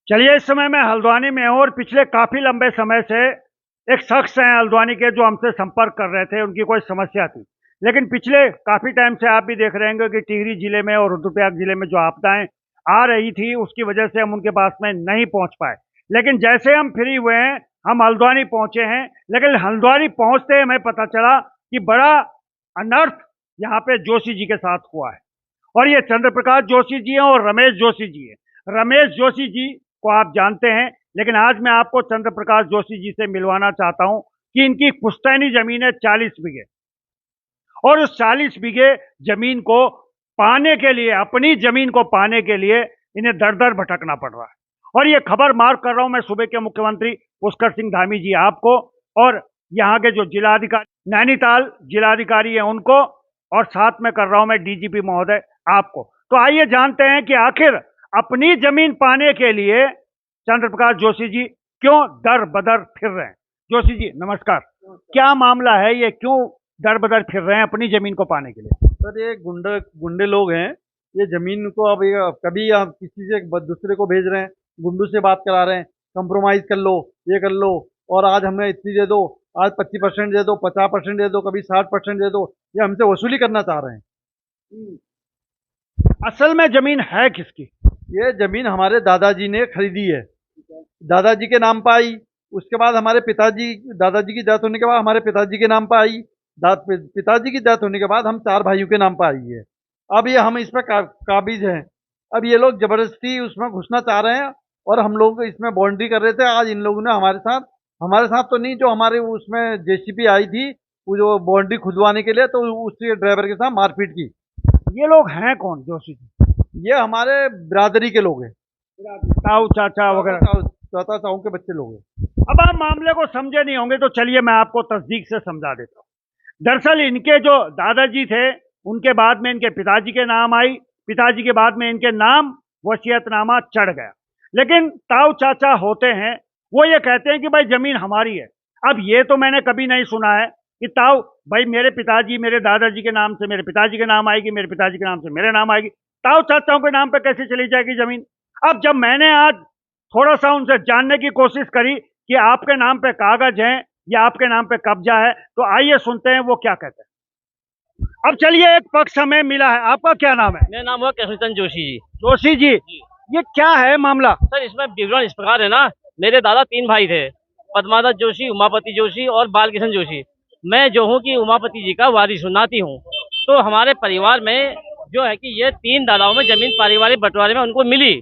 चलिए, इस समय मैं हल्द्वानी में हूँ और पिछले काफ़ी लंबे समय से एक शख्स हैं हल्द्वानी के जो हमसे संपर्क कर रहे थे, उनकी कोई समस्या थी। लेकिन पिछले काफ़ी टाइम से आप भी देख रहे होंगे कि टिहरी जिले में और रुद्रप्रयाग जिले में जो आपदाएं आ रही थी, उसकी वजह से हम उनके पास में नहीं पहुंच पाए। लेकिन जैसे हम फ्री हुए हैं, हम हल्द्वानी पहुंचे हैं। लेकिन हल्द्वानी पहुंचते ही हमें पता चला कि बड़ा अनर्थ यहाँ पे जोशी जी के साथ हुआ है। और ये चंद्र प्रकाश जोशी जी हैं और रमेश जोशी जी हैं। रमेश जोशी जी को आप जानते हैं, लेकिन आज मैं आपको चंद्र प्रकाश जोशी जी से मिलवाना चाहता हूं कि इनकी पुश्तैनी जमीन है 40 बीघे, और उस 40 बीघे जमीन को पाने के लिए, अपनी जमीन को पाने के लिए इन्हें दर दर भटकना पड़ रहा है। और ये खबर मार्क कर रहा हूं मैं सूबे के मुख्यमंत्री पुष्कर सिंह धामी जी आपको, और यहाँ के जो जिलाधिकारी नैनीताल जिलाधिकारी है उनको, और साथ में कर रहा हूं मैं डीजीपी महोदय आपको। तो आइए जानते हैं कि आखिर अपनी जमीन पाने के लिए चंद्र प्रकाश जोशी जी क्यों दर बदर फिर रहे हैं। जोशी जी नमस्कार, क्या मामला है, ये क्यों दर बदर फिर रहे हैं अपनी जमीन को पाने के लिए? सर ये गुंडे लोग हैं। ये जमीन को अब कभी आप किसी से दूसरे को भेज रहे हैं, गुंडों से बात करा रहे हैं, कंप्रोमाइज कर लो, ये कर लो, और आज हमें इतनी दे दो, आज 25% दे दो, 50% दे दो, कभी 60% दे दो। ये हमसे वसूली करना चाह रहे हैं। असल में जमीन है किसकी? ये जमीन हमारे दादाजी ने खरीदी है, दादाजी के नाम पर आई। उसके बाद हमारे पिताजी, दादाजी की डेथ होने के बाद हमारे पिताजी के नाम पर आई। पिताजी की डेथ होने के बाद हम 4 भाइयों के नाम पर आई है। अब ये हम इस पर काबिज हैं। अब ये लोग जबरदस्ती उसमें घुसना चाह रहे हैं, और हम लोग इसमें बाउंड्री कर रहे थे। आज इन लोगों ने हमारे साथ तो नहीं, जो हमारे उसमें जेसीबी आई थी वो जो बाउंड्री खुदवाने के लिए, तो उसके ड्राइवर के साथ मारपीट की। ये लोग हैं कौन जोशी जी? ये हमारे बिरादरी के लोग हैं, ताऊ चाचा वगैरह, चाचा ताऊ के बच्चे लोग हैं। अब आप मामले को समझे नहीं होंगे, तो चलिए मैं आपको तस्दीक से समझा देता हूँ। दरअसल इनके जो दादाजी थे, उनके बाद में इनके पिताजी के नाम आई, पिताजी के बाद में इनके नाम वसीयतनामा चढ़ गया। लेकिन ताऊ चाचा होते हैं, वो ये कहते हैं कि भाई जमीन हमारी है। अब ये तो मैंने कभी नहीं सुना है कि ताऊ भाई मेरे पिताजी, मेरे दादाजी के नाम से मेरे पिताजी के नाम आएगी, मेरे पिताजी के नाम से मेरे नाम आएगी, ताऊ चाचाओं के नाम पे कैसे चली जाएगी जमीन? अब जब मैंने आज थोड़ा सा उनसे जानने की कोशिश करी कि आपके नाम पे कागज हैं या आपके नाम पे कब्जा है, तो आइए सुनते हैं वो क्या कहते हैं। अब चलिए, एक पक्ष हमें मिला है। आपका क्या नाम है? मेरा नाम हुआ कृष्णचंद जोशी जी। जोशी जी, ये क्या है मामला? सर इसमें विवरण इस प्रकार है ना, मेरे दादा 3 भाई थे, पद्मावत जोशी, उमापति जोशी और बालकिशन जोशी। मैं जो हूँ कि उमापति जी का वारिस हूँ, नाती हूँ। तो हमारे परिवार में जो है कि ये 3 दादाओं में जमीन पारिवारिक बंटवारे में उनको मिली,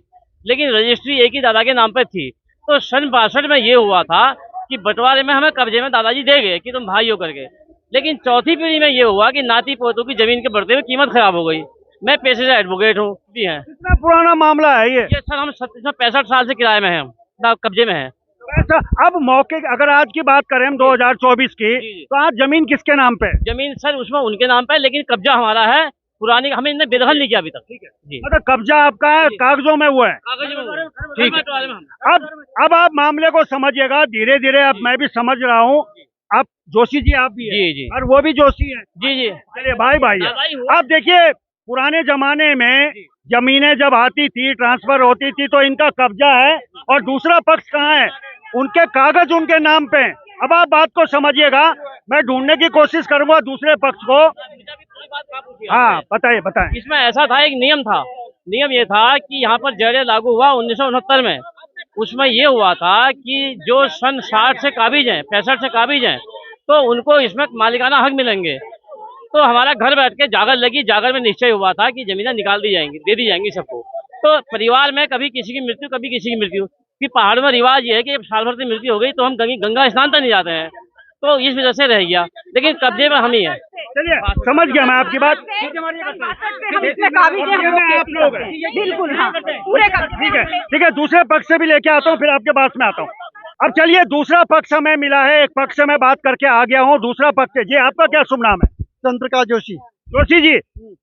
लेकिन रजिस्ट्री एक ही दादा के नाम पर थी। तो सन 62 में ये हुआ था कि बंटवारे में हमें कब्जे में दादाजी दे गए कि तुम भाई हो करके। लेकिन चौथी पीढ़ी में ये हुआ कि नाती पोतों की जमीन के बढ़ते हुए कीमत खराब हो गई। मैं पेशे से एडवोकेट हूँ भी हैं। कितना पुराना मामला है ये? सर हम 65 साल से किराए में हैं, हम कब्जे में हैं। ऐसा अब मौके, अगर आज की बात करें हम 2024 की, तो आज जमीन किसके नाम पे है? जमीन सर उसमें उनके नाम पे है, लेकिन कब्जा हमारा है। पुरानी हमें इन्हें बेदखल नहीं किया अभी तक। ठीक है जी, मतलब कब्जा आपका है, कागजों में हुआ है। कागज में ठीक है। अब आप मामले को समझिएगा धीरे धीरे। अब मैं भी समझ रहा हूँ। आप जोशी जी आप भी हैं, जी जी, और वो भी जोशी हैं। जी जी, चलिए भाई भाई है। आप देखिए, पुराने जमाने में जमीनें जब आती थी, ट्रांसफर होती थी, तो इनका कब्जा है और दूसरा पक्ष कहाँ है, उनके कागज उनके नाम पे हैं। अब आप बात को समझिएगा, मैं ढूंढने की कोशिश करूंगा दूसरे पक्ष को। हाँ बताइए बताइए। इसमें ऐसा था, एक नियम था। नियम ये था कि यहाँ पर जड़े लागू हुआ 1969 में। उसमें ये हुआ था कि जो सन 60 से काबिज हैं, 65 से काबिज हैं, तो उनको इसमें मालिकाना हक मिलेंगे। तो हमारा घर बैठ के जागर लगी, जागर में निश्चय हुआ था कि जमीनें निकाल दी जाएंगी, दे दी जाएंगी सबको। तो परिवार में कभी किसी की मृत्यु, कभी किसी की मृत्यु। कि पहाड़ में रिवाज ये है कि साल भर से मृत्यु हो गई तो हम गंगा स्नान तक नहीं जाते हैं, तो इस वजह से रह गया। लेकिन कब्जे में हम ही है। चलिए समझ गया मैं आपकी बात। आप लोग हैं बिल्कुल, हाँ पूरे का। ठीक है, दूसरे पक्ष से भी लेके आता हूँ, फिर आपके पास में आता हूँ। अब चलिए, दूसरा पक्ष हमें मिला है। एक पक्ष से मैं बात करके आ गया हूँ, दूसरा पक्ष जी। आपका क्या शुभ नाम है? चंद्र प्रकाश जोशी। जोशी जी,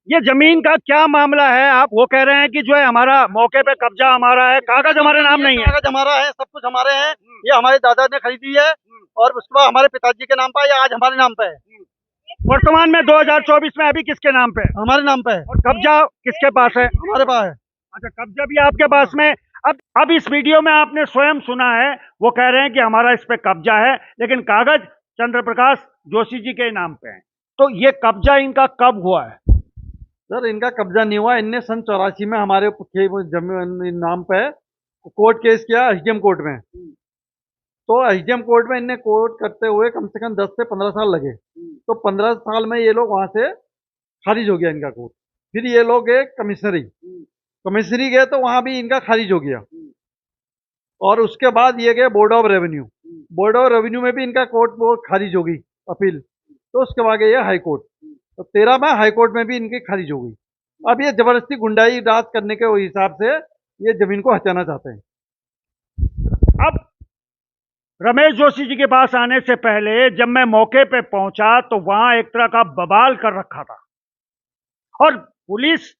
ये जमीन का क्या मामला है? आप वो कह रहे हैं कि जो है हमारा मौके पे कब्जा हमारा है, कागज हमारे नाम नहीं है। कागज हमारा है, सब कुछ हमारे हैं। ये हमारे दादा ने खरीदी है, और उसके बाद हमारे पिताजी के नाम पर, या आज हमारे नाम पे है। वर्तमान में 2024 में अभी किसके नाम पे है? हमारे नाम पे है। और कब्जा किसके पास है? हमारे पास है। अच्छा, कब्जा भी आपके पास में। अब इस वीडियो में आपने स्वयं सुना है, वो कह रहे हैं कि हमारा इस पे कब्जा है, लेकिन कागज चंद्र प्रकाश जोशी जी के नाम पे है। तो ये कब्जा इनका कब हुआ है? सर इनका कब्जा नहीं हुआ, इनने सन 84 में हमारे जमीन नाम पे कोर्ट केस किया एसडीएम कोर्ट में। तो एसडीएम कोर्ट में इनने कोर्ट करते हुए कम से कम 10 से 15 साल लगे। तो 15 साल में ये लोग वहां से खारिज हो गया इनका कोर्ट। फिर ये लोग गए कमिश्नरी गए तो वहां भी इनका खारिज हो गया। और उसके बाद ये गए board of revenue. Board of revenue में भी इनका कोर्ट वो खारिज हो गई अपील। तो उसके बाद गए हाई कोर्ट। तो 13 में हाई कोर्ट में भी इनकी खारिज हो गई। अब ये जबरदस्ती गुंडाई राज करने के हिसाब से ये जमीन को हटाना चाहते हैं। अब रमेश जोशी जी के पास आने से पहले जब मैं मौके पे पहुंचा तो वहां एक तरह का बवाल कर रखा था। और पुलिस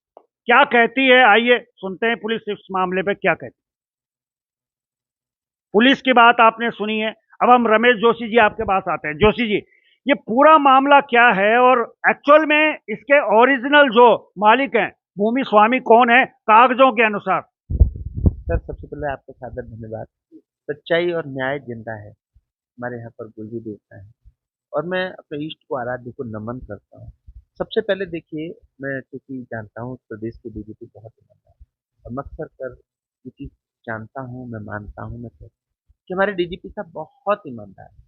क्या कहती है, आइए सुनते हैं पुलिस इस मामले पे क्या कहती है। पुलिस की बात आपने सुनी है, अब हम रमेश जोशी जी आपके पास आते हैं। जोशी जी, ये पूरा मामला क्या है और एक्चुअल में इसके ओरिजिनल जो मालिक हैं, भूमि स्वामी कौन है कागजों के अनुसार? सर सबसे पहले आपका सादर धन्यवाद। सच्चाई और न्याय जिंदा है, हमारे यहाँ पर गुरु देवता है और मैं अपने इष्ट को आराध्य को नमन करता हूँ। सबसे पहले देखिए, मैं क्योंकि जानता हूँ प्रदेश के डीजीपी बहुत ईमानदार है और मैं अक्सर कर ये चीज़ जानता हूँ, मैं मानता हूँ, मैं कहता हूँ कि हमारे डीजीपी साहब बहुत ईमानदार है।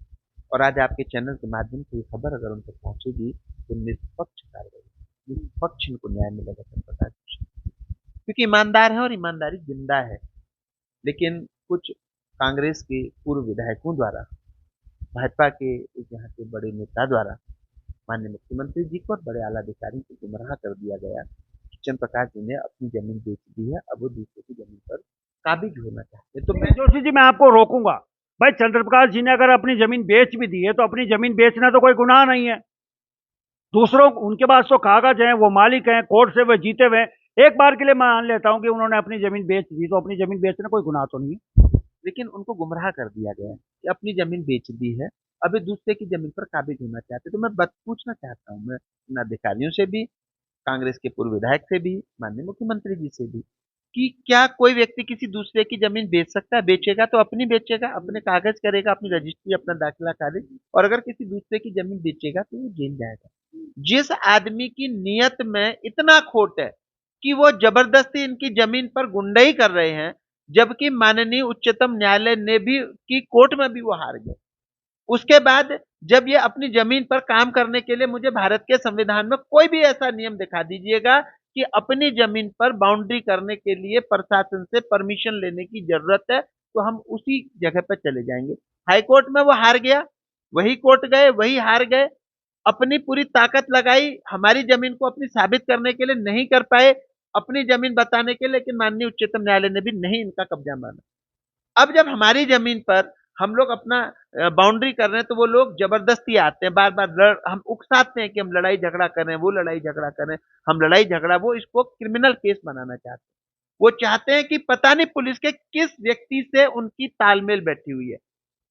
और आज आपके चैनल के माध्यम से ये खबर अगर उन तक पहुँचेगी तो निष्पक्ष कार्रवाई, निष्पक्ष इनको न्याय मिलेगा सर प्रकाश जोशी, क्योंकि ईमानदार है और ईमानदारी जिंदा है। लेकिन कुछ कांग्रेस के पूर्व विधायकों द्वारा, भाजपा के यहाँ के बड़े नेता द्वारा माननीय मुख्यमंत्री जी को और बड़े आला अधिकारी को गुमराह कर दिया गया कि चंद्र प्रकाश जी ने अपनी जमीन बेच दी है, अब वो दूसरे की जमीन पर काबिज होना चाहते हैं। तो मैं जोशी जी, मैं आपको रोकूंगा। भाई, चंद्र प्रकाश जी ने अगर अपनी जमीन बेच भी दी है तो अपनी जमीन बेचना तो कोई गुनाह नहीं है। दूसरों उनके पास तो कागज हैं, वो मालिक हैं, कोर्ट से वो जीते हुए। एक बार के लिए मान लेता हूं कि उन्होंने अपनी जमीन बेच दी, तो अपनी जमीन बेचना कोई गुनाह तो नहीं है। लेकिन उनको गुमराह कर दिया गया है कि अपनी जमीन बेच दी है, अभी दूसरे की जमीन पर काबिज होना चाहते। तो मैं बात पूछना चाहता हूँ, मैं इन अधिकारियों से भी, कांग्रेस के पूर्व विधायक से भी, माननीय मुख्यमंत्री जी से भी, कि क्या कोई व्यक्ति किसी दूसरे की जमीन बेच सकता है? बेचेगा तो अपनी बेचेगा, अपने कागज करेगा, अपनी रजिस्ट्री, अपना दाखिला खारिज। और अगर किसी दूसरे की जमीन बेचेगा तो वो जेल जाएगा। जिस आदमी की नीयत में इतना खोट है कि वो जबरदस्ती इनकी जमीन पर गुंडाई कर रहे हैं, जबकि माननीय उच्चतम न्यायालय ने भी की कोर्ट में भी वो हार गए। उसके बाद जब ये अपनी जमीन पर काम करने के लिए, मुझे भारत के संविधान में कोई भी ऐसा नियम दिखा दीजिएगा कि अपनी जमीन पर बाउंड्री करने के लिए प्रशासन से परमिशन लेने की जरूरत है, तो हम उसी जगह पर चले जाएंगे। हाई कोर्ट में वो हार गया, वही कोर्ट गए, वही हार गए, अपनी पूरी ताकत लगाई, हमारी जमीन को अपनी साबित करने के लिए नहीं कर पाए, अपनी जमीन बताने के लिए, लेकिन माननीय उच्चतम न्यायालय ने भी नहीं इनका कब्जा माना। अब जब हमारी जमीन पर हम लोग अपना बाउंड्री कर रहे हैं तो वो लोग जबरदस्ती आते हैं, बार बार हम उकसाते हैं कि हम लड़ाई झगड़ा कर रहे हैं, वो लड़ाई झगड़ा कर रहे हैं, हम लड़ाई झगड़ा, वो इसको क्रिमिनल केस बनाना चाहते हैं। वो चाहते हैं कि पता नहीं पुलिस के किस व्यक्ति से उनकी तालमेल बैठी हुई है।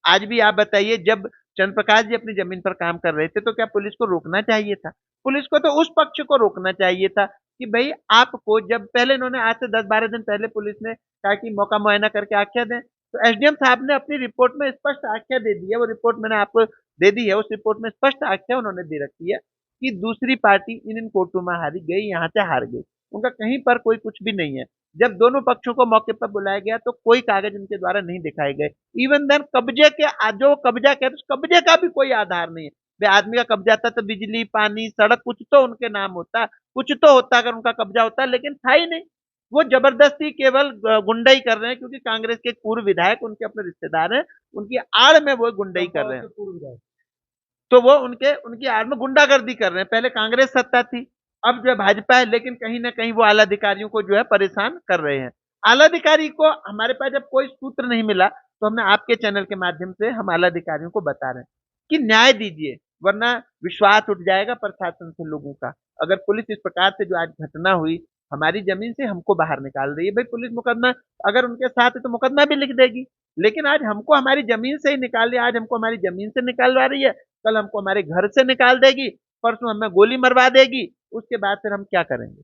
आज भी आप बताइए, जब चंद्र प्रकाश जी अपनी जमीन पर काम कर रहे थे तो क्या पुलिस को रोकना चाहिए था? पुलिस को तो उस पक्ष को रोकना चाहिए था कि भाई आपको, जब पहले इन्होंने आज से 10-12 दिन पहले पुलिस ने कहा कि मौका मुआयना करके आख्या दें, तो एसडीएम साहब ने अपनी रिपोर्ट में स्पष्ट आख्या दे दी है। वो रिपोर्ट मैंने आपको दे दी है, उस रिपोर्ट में स्पष्ट आख्या उन्होंने दे रखी है कि दूसरी पार्टी इन कोर्टों में हारी गई, यहाँ से हार गई, उनका कहीं पर कोई कुछ भी नहीं है। जब दोनों पक्षों को मौके पर बुलाया गया तो कोई कागज उनके द्वारा नहीं दिखाए गए। इवन देन कब्जे के जो कब्जा कहते हैं, कब्जे का भी कोई आधार नहीं है। वे आदमी का कब्जा था तो बिजली, पानी, सड़क कुछ तो उनके नाम होता, कुछ तो होता अगर उनका कब्जा होता, लेकिन था ही नहीं। वो जबरदस्ती केवल गुंडाई कर रहे हैं क्योंकि कांग्रेस के पूर्व विधायक उनके अपने रिश्तेदार हैं, उनकी आड़ में वो गुंडाई कर रहे हैं। तो वो उनकी आड़ में गुंडागर्दी कर रहे हैं। पहले कांग्रेस सत्ता थी, अब जो भाजपा है, लेकिन कहीं ना कहीं वो आला अधिकारियों को जो है परेशान कर रहे हैं। आला अधिकारी को हमारे पास जब कोई सूत्र नहीं मिला तो हमने आपके चैनल के माध्यम से हम आला अधिकारियों को बता रहे हैं कि न्याय दीजिए, वरना विश्वास उठ जाएगा प्रशासन से लोगों का। अगर पुलिस इस प्रकार से जो आज घटना हुई, हमारी जमीन से हमको बाहर निकाल रही है, भाई पुलिस मुकदमा अगर उनके साथ है तो मुकदमा भी लिख देगी, लेकिन आज हमको हमारी जमीन से ही निकाल रही है। आज हमको हमारी जमीन से निकालवा रही है, कल हमको हमारे घर से निकाल देगी, परसों हमें गोली मरवा देगी। उसके बाद फिर हम क्या करेंगे?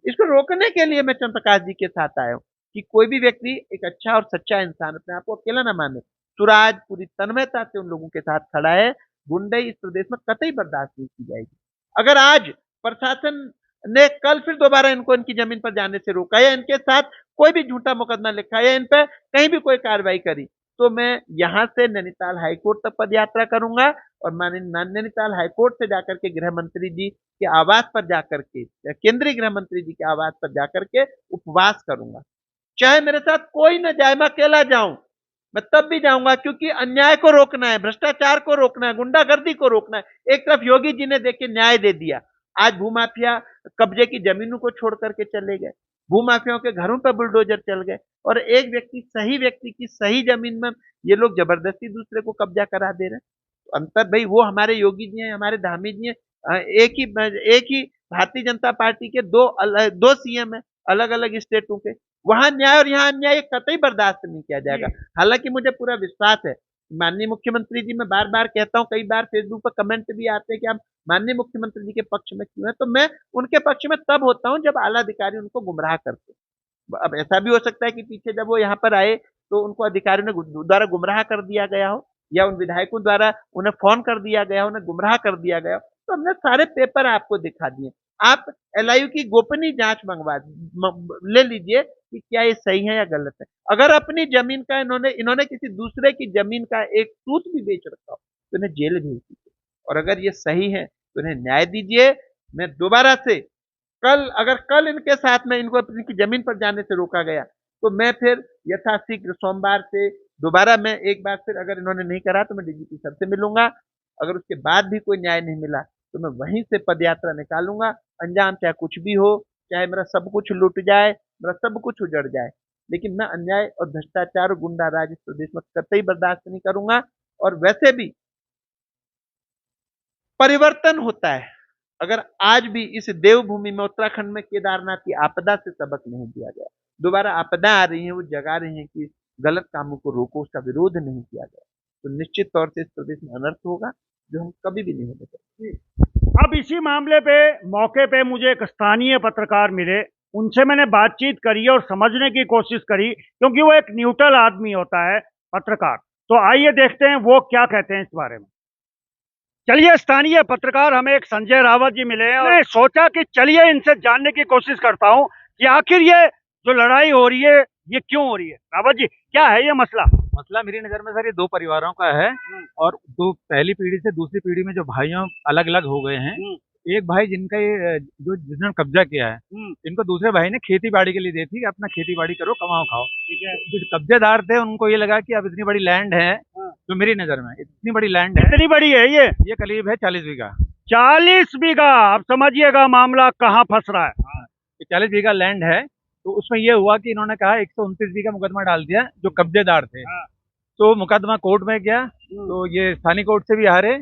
इसको रोकने के लिए मैं चंद्र प्रकाश जी के साथ आया हूँ। कि कोई भी व्यक्ति एक अच्छा और सच्चा इंसान अपने आप को अकेला ना माने। सुराज पूरी तन्मयता से उन लोगों के साथ खड़ा है। गुंडई इस प्रदेश में कतई बर्दाश्त नहीं की जाएगी। अगर आज प्रशासन ने कल फिर दोबारा इनको इनकी जमीन पर जाने से रोका या इनके साथ कोई भी झूठा मुकदमा लिखा या इन पर कहीं भी कोई कार्रवाई करी, तो मैं यहाँ से नैनीताल हाईकोर्ट तक पद यात्रा करूंगा और नैनीताल हाईकोर्ट से जाकर के गृह मंत्री जी के आवास पर जाकर के, केंद्रीय गृह मंत्री जी के आवास पर जाकर के उपवास करूंगा। चाहे मेरे साथ कोई न जाए, मैं अकेला जाऊं, मैं तब भी जाऊंगा, क्योंकि अन्याय को रोकना है, भ्रष्टाचार को रोकना है, गुंडागर्दी को रोकना है। एक तरफ योगी जी ने देखिए न्याय दे दिया, आज भूमाफिया कब्जे की जमीनों को छोड़ करके चले गए, भूमाफियाओं के घरों पर बुलडोजर चल गए, और एक सही व्यक्ति की सही जमीन में ये लोग जबरदस्ती दूसरे को कब्जा करा दे रहे हैं। तो अंतर भाई, वो हमारे योगी जी हैं, हमारे धामी जी हैं, एक ही भारतीय जनता पार्टी के दो सीएम है अलग अलग स्टेटों के, वहां न्याय और यहाँ अन्याय कतई बर्दाश्त नहीं किया जाएगा। हालांकि मुझे पूरा विश्वास है, माननीय मुख्यमंत्री जी, मैं बार बार कहता हूं, कई बार फेसबुक पर कमेंट भी आते हैं कि आप माननीय मुख्यमंत्री जी के पक्ष में क्यों है, तो मैं उनके पक्ष में तब होता हूं जब आला अधिकारी उनको गुमराह करते। अब ऐसा भी हो सकता है कि पीछे जब वो यहाँ पर आए तो उनको अधिकारियों ने द्वारा गुमराह कर दिया गया हो, या उन विधायकों द्वारा उन्हें फोन कर दिया गया हो, उन्हें गुमराह कर दिया गया हो, तो हमने सारे पेपर आपको दिखा दिए। आप एलआईयू की गोपनीय जांच ले लीजिए कि क्या ये सही है या गलत है। अगर अपनी जमीन का इन्होंने किसी दूसरे की जमीन का एक टूथ भी बेच रखा हो तो इन्हें जेल भेज दीजिए, और अगर ये सही है तो इन्हें न्याय दीजिए। मैं दोबारा से अगर इनके साथ में इनको इनकी जमीन पर जाने से रोका गया तो मैं फिर यथाशीघ्र सोमवार से दोबारा मैं एक बार फिर, अगर इन्होंने नहीं करा तो मैं डीजीपी सर से मिलूंगा। अगर उसके बाद भी कोई न्याय नहीं मिला तो मैं वहीं से पदयात्रा निकालूंगा। अंजाम चाहे कुछ भी हो, चाहे मेरा सब कुछ लुट जाए, मेरा सब कुछ उजड़ जाए, लेकिन मैं अन्याय और भ्रष्टाचार और गुंडा राज इस प्रदेश में कतई बर्दाश्त नहीं करूंगा। और वैसे भी परिवर्तन होता है। अगर आज भी इस देवभूमि में, उत्तराखंड में केदारनाथ की आपदा से सबक नहीं दिया गया, दोबारा आपदा आ रही है, वो जगा रही है कि गलत कामों को रोको, उसका विरोध नहीं किया गया, तो निश्चित तौर से इस प्रदेश में अनर्थ होगा जो हम कभी भी नहीं होने देंगे। अब इसी मामले पे मौके पे मुझे एक स्थानीय पत्रकार मिले, उनसे मैंने बातचीत करी और समझने की कोशिश करी, क्योंकि वो एक न्यूट्रल आदमी होता है पत्रकार। तो आइए देखते हैं वो क्या कहते हैं इस बारे में। चलिए, स्थानीय पत्रकार हमें एक संजय रावत जी मिले और मैंने सोचा कि चलिए इनसे जानने की कोशिश करता हूं कि आखिर ये जो लड़ाई हो रही है ये क्यों हो रही है। रावत जी, क्या है ये मसला? मसला मेरी नज़र में सर ये दो परिवारों का है, और दो पहली पीढ़ी से दूसरी पीढ़ी में जो भाइयों अलग अलग हो गए हैं। एक भाई जिन्होंने कब्जा किया है, इनको दूसरे भाई ने खेती बाड़ी के लिए दी थी, अपना खेती बाड़ी करो, कमाओ खाओ। जो कब्जेदार थे उनको ये लगा कि अब इतनी बड़ी लैंड है, जो मेरी नज़र में इतनी बड़ी लैंड है। कितनी बड़ी है ये करीब है 40 बीघा। 40 बीघा। अब समझिएगा मामला कहाँ फंस रहा है। 40 बीघा लैंड है, तो उसमें ये हुआ कि इन्होंने कहा 129 बीघा मुकदमा डाल दिया जो कब्जेदार थे। तो मुकदमा कोर्ट में गया, तो ये स्थानीय कोर्ट से भी हारे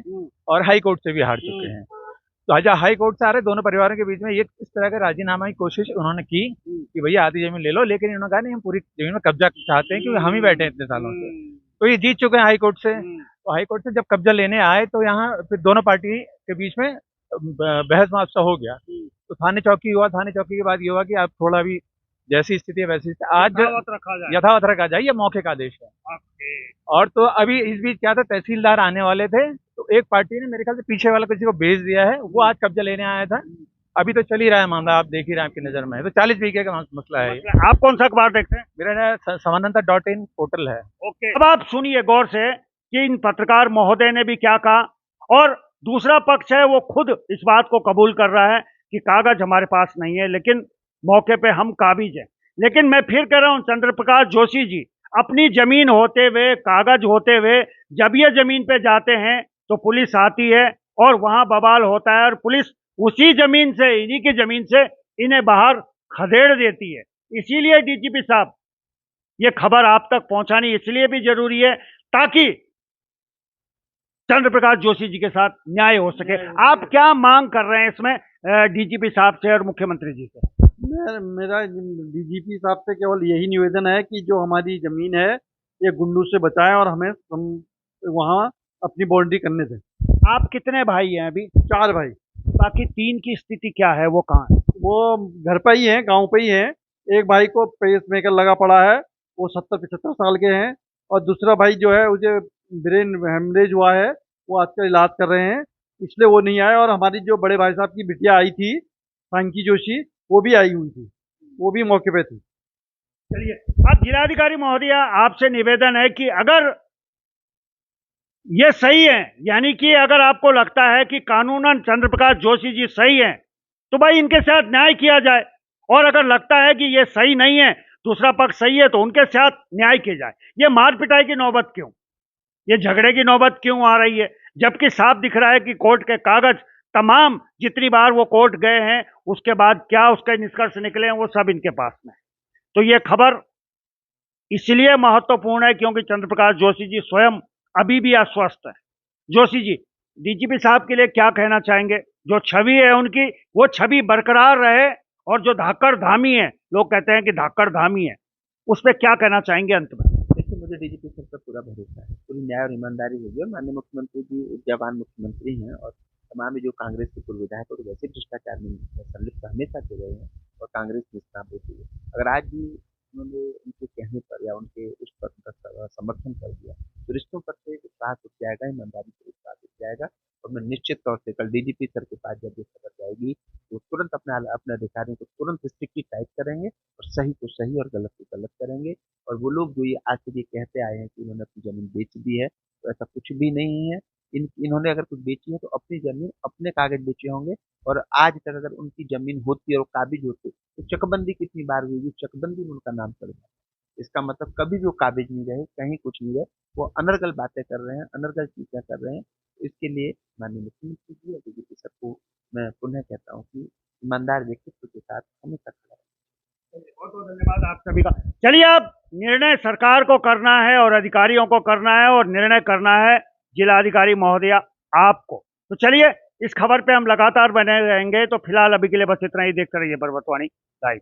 और हाई कोर्ट से भी हार चुके हैं। तो आज हाई कोर्ट से आ रहे, दोनों परिवारों के बीच में ये इस तरह का राजीनामा की कोशिश उन्होंने की कि भैया आधी जमीन ले लो, लेकिन इन्होंने कहा नहीं, हम पूरी जमीन में कब्जा चाहते हैं, क्योंकि हम ही बैठे हैं इतने सालों से। तो ये जीत चुके हैं हाई कोर्ट से। तो हाई कोर्ट से जब कब्जा लेने आए तो यहाँ फिर दोनों पार्टी के बीच में बहस मुआवजा हो गया। तो थाने चौकी हुआ, थाने चौकी के बाद ये हुआ कि आप थोड़ा भी जैसी स्थिति है वैसी आज यथावत रखा जाए, ये मौके का आदेश है। और तो अभी इस बीच क्या था, तहसीलदार आने वाले थे, तो एक पार्टी ने मेरे ख्याल से पीछे वाला किसी को भेज दिया है, वो आज कब्जा लेने आया था। अभी तो चल ही रहा है मामला, आप देख ही रहे हैं, आपकी नजर में है। तो 40 बीघे का मसला है। आप कौन सा अखबार देखते हैं? मेरा समानंतर.in पोर्टल है। ओके, अब आप सुनिए गौर से कि इन पत्रकार महोदय ने भी क्या कहा, और दूसरा पक्ष है वो खुद इस बात को कबूल कर रहा है कि कागज हमारे पास नहीं है, लेकिन मौके पे हम काबिज हैं। लेकिन मैं फिर कह रहा हूं, चंद्र प्रकाश जोशी जी, अपनी जमीन होते हुए, कागज होते हुए, जब ये जमीन पे जाते हैं तो पुलिस आती है और वहां बवाल होता है, और पुलिस उसी जमीन से, इन्हीं की जमीन से इन्हें बाहर खदेड़ देती है। इसीलिए डीजीपी साहब, ये खबर आप तक पहुंचानी इसलिए भी जरूरी है ताकि चंद्र प्रकाश जोशी जी के साथ न्याय हो सके। आप क्या मांग कर रहे हैं इसमें डीजीपी साहब से और मुख्यमंत्री जी से? मेरा डीजीपी साहब से केवल यही निवेदन है कि जो हमारी जमीन है ये गुंडों से बचाएं और हमें वहाँ अपनी बाउंड्री करने दें। आप कितने भाई हैं अभी? 4 भाई। बाकी 3 की स्थिति क्या है, वो कहाँ है? वो घर पे ही है, गांव पे ही है। एक भाई को पेस मेकर लगा पड़ा है, वो 70-75 साल के हैं, और दूसरा भाई जो है उसे ब्रेन हेमरेज हुआ है, वो आजकल इलाज कर रहे हैं, इसलिए वो नहीं आए। और हमारी जो बड़े भाई साहब की बिटिया आई थी सांकी जोशी, वो भी आई हुई थी, वो भी मौके पे थी। चलिए, अब जिलाधिकारी महोदया आपसे निवेदन है कि अगर ये सही है, यानी कि अगर आपको लगता है कि कानूनन चंद्र प्रकाश जोशी जी सही हैं, तो भाई इनके साथ न्याय किया जाए, और अगर लगता है कि ये सही नहीं है, दूसरा पक्ष सही है, तो उनके साथ न्याय किया जाए। ये मार पिटाई की नौबत क्यों, ये झगड़े की नौबत क्यों आ रही है, जबकि साफ दिख रहा है कि कोर्ट के कागज तमाम जितनी बार वो कोर्ट गए हैं, उसके बाद क्या उसके निष्कर्ष निकले हैं, वो सब इनके पास में है। तो ये खबर इसलिए महत्वपूर्ण है क्योंकि चंद्र प्रकाश जोशी जी स्वयं अभी भी अस्वस्थ है। जोशी जी, डीजीपी साहब के लिए क्या कहना चाहेंगे? जो छवि है उनकी, वो छवि बरकरार रहे, और जो धाकड़ धामी है, लोग कहते हैं कि धाकड़ धामी है, उस पर क्या कहना चाहेंगे अंत में? देखिए, मुझे डीजीपी सर पर पूरा भरोसा है, पूरी न्याय और ईमानदारी होगी। और माननीय मुख्यमंत्री जी जवान मुख्यमंत्री हैं, और तमाम जो कांग्रेस के पूर्व विधायक और वैसे भ्रष्टाचार में संलिप्त हमेशा से रहे हैं, और कांग्रेस निष्काम होती है। अगर आज भी उन्होंने उनके कहने पर या उनके उस पर उनका समर्थन कर दिया, तो रिश्तों पर से विश्वास उठ जाएगा, ईमानदारी पर विश्वास उठ जाएगा। और मैं निश्चित तौर से कल डीजीपी सर के पास जब ये खबर जाएगी, तो तुरंत अपने अधिकारियों को तुरंत स्ट्रिक्टली टाइट करेंगे, और सही को सही और गलत को गलत करेंगे। और वो लोग जो ये आज तक ये कहते आए हैं कि उन्होंने अपनी ज़मीन बेच दी है, तो ऐसा कुछ भी नहीं है। इन्होंने अगर कुछ बेची है तो अपनी ज़मीन अपने कागज़ बेचे होंगे। और आज तक अगर उनकी ज़मीन होती और काबिज़ होते, तो चकबंदी कितनी बार हुई थी, चकबंदी में उनका नाम चढ़ गया। इसका मतलब कभी भी वो काबिज़ नहीं रहे, कहीं कुछ नहीं रहे, वो अनर्गल बातें कर रहे हैं, अनर्गल चीज़ें कर रहे हैं। इसके लिए माननीय मुख्यमंत्री जी और डीजीपी सर को मैं पुनः कहता हूँ कि ईमानदार व्यक्तित्व के साथ हमेशा खड़ा रहें। बहुत बहुत धन्यवाद आप सभी का। चलिए, अब निर्णय सरकार को करना है और अधिकारियों को करना है, और निर्णय करना है जिलाधिकारी महोदया आपको। तो चलिए, इस खबर पे हम लगातार बने रहेंगे। तो फिलहाल अभी के लिए बस इतना ही। देखते रहिए पर्वतवाणी लाइव।